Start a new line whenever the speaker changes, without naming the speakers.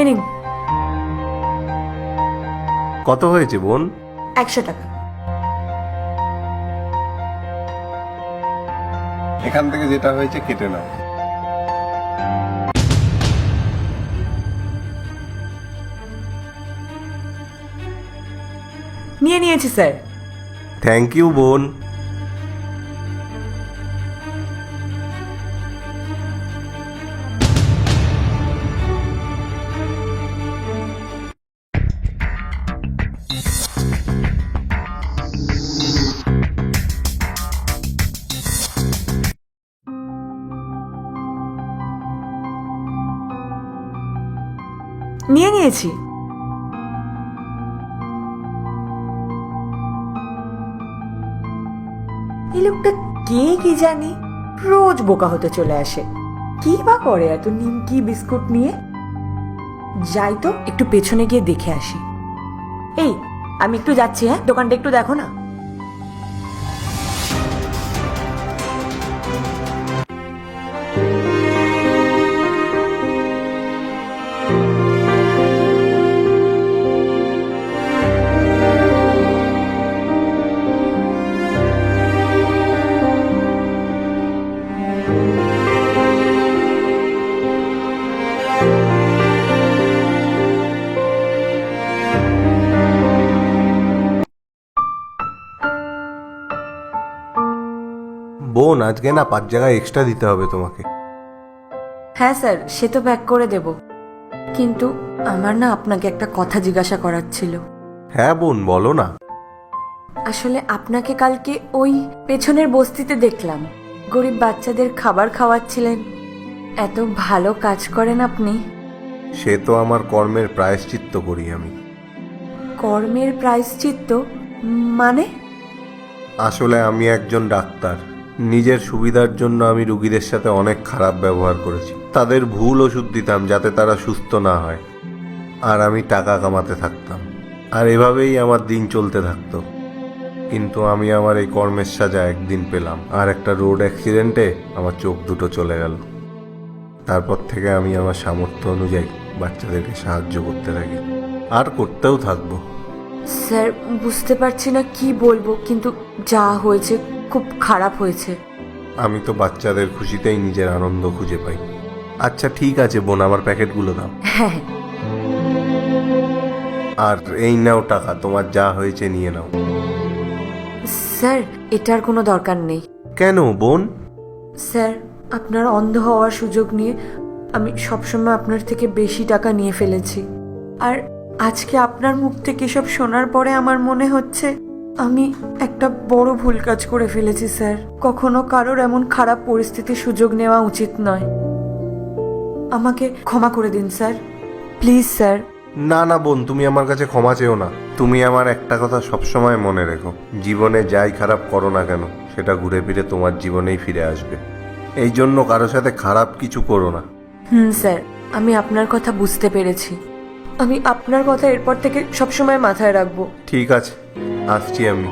এ নিন।
কত হয়েছে বোন?
100 টাকা।
এখান থেকে যেটা হয়েছে কেটে নাও।
নিয়ে নিয়েছি স্যার।
থ্যাংক ইউ বোন।
নিয়ে নিয়েছি। এই লোকটা কে কি জানি, রোজ বোকা হতে চলে আসে। কি বা করে এত নিমকি বিস্কুট নিয়ে? যাই তো, একটু পেছনে গিয়ে দেখে আসি। এই, আমি একটু যাচ্ছি, হ্যাঁ, দোকানটা একটু দেখো না।
বোন, আজকে না 5 জায়গায় এক্সট্রা দিতে হবে তোমাকে।
হ্যাঁ স্যার, সে তো প্যাক করে দেব, কিন্তু আমার না আপনাকে একটা কথা জিজ্ঞাসা করার ছিল।
হ্যাঁ বোন, বলো না।
আসলে আপনাকে কালকে ওই পেছনের বস্তিতে দেখলাম, গরিব বাচ্চাদের খাবার খাওয়াচ্ছিলেন। এত ভালো কাজ করেন আপনি।
সে তো আমার কর্মের প্রায়শ্চিত্ত করি আমি।
কর্মের প্রায়শ্চিত্ত মানে?
আসলে আমি একজন ডাক্তার। নিজের সুবিধার জন্য আমি রুগীদের সাথে অনেক খারাপ ব্যবহার করেছি। তাদের ভুল ওষুধ দিতাম যাতে তারা সুস্থ না হয়, আর আমি টাকা কামাতে থাকতাম। আর এভাবেই আমার দিন চলতে থাকতো। কিন্তু আমি আমার এই কর্মের সাজা একদিন পেলাম, আর একটা রোড অ্যাক্সিডেন্টে আমার চোখ দুটো চলে গেল। তারপর থেকে আমি আমার সামর্থ্য অনুযায়ী বাচ্চাদেরকে সাহায্য করতে থাকি, আর করতেও থাকবো।
স্যার, বুঝতে পারছি না কি বলবো, কিন্তু যা হয়েছে খুব খারাপ হয়েছে।
আমি তো বাচ্চাদের খুশিতেই নিজের আনন্দ খুঁজে পাই। আচ্ছা ঠিক আছে বোন, আমার প্যাকেটগুলো দাও।
হ্যাঁ।
আর এই নাও টাকা, তোমার যা হয়েছে নিয়ে নাও।
স্যার, এটার কোনো দরকার নেই।
কেন বোন?
স্যার, আপনার অন্ধ হওয়ার সুযোগ নিয়ে আমি সবসময় আপনার থেকে বেশি টাকা নিয়ে ফেলেছি। আর আজকে আপনার মুখ থেকে সব শোনার পরে আমার মনে হচ্ছে আমি একটা বড় ভুল কাজ করে ফেলেছি স্যার। কখনো কারোর এমন খারাপ পরিস্থিতির সুযোগ নেওয়া উচিত নয়। আমাকে ক্ষমা করে দিন স্যার, প্লিজ স্যার।
না না বোন, তুমি আমার কাছে ক্ষমা চেও না। তুমি আমার একটা কথা সবসময় মনে রেখো, জীবনে যাই খারাপ করো না কেন, সেটা ঘুরে ফিরে তোমার জীবনেই ফিরে আসবে। এই জন্য কারোর সাথে খারাপ কিছু করো না।
স্যার, আমি আপনার কথা বুঝতে পেরেছি। আমি আপনার কথা এরপর থেকে সবসময় মাথায় রাখবো।
ঠিক আছে, আসছি আমি।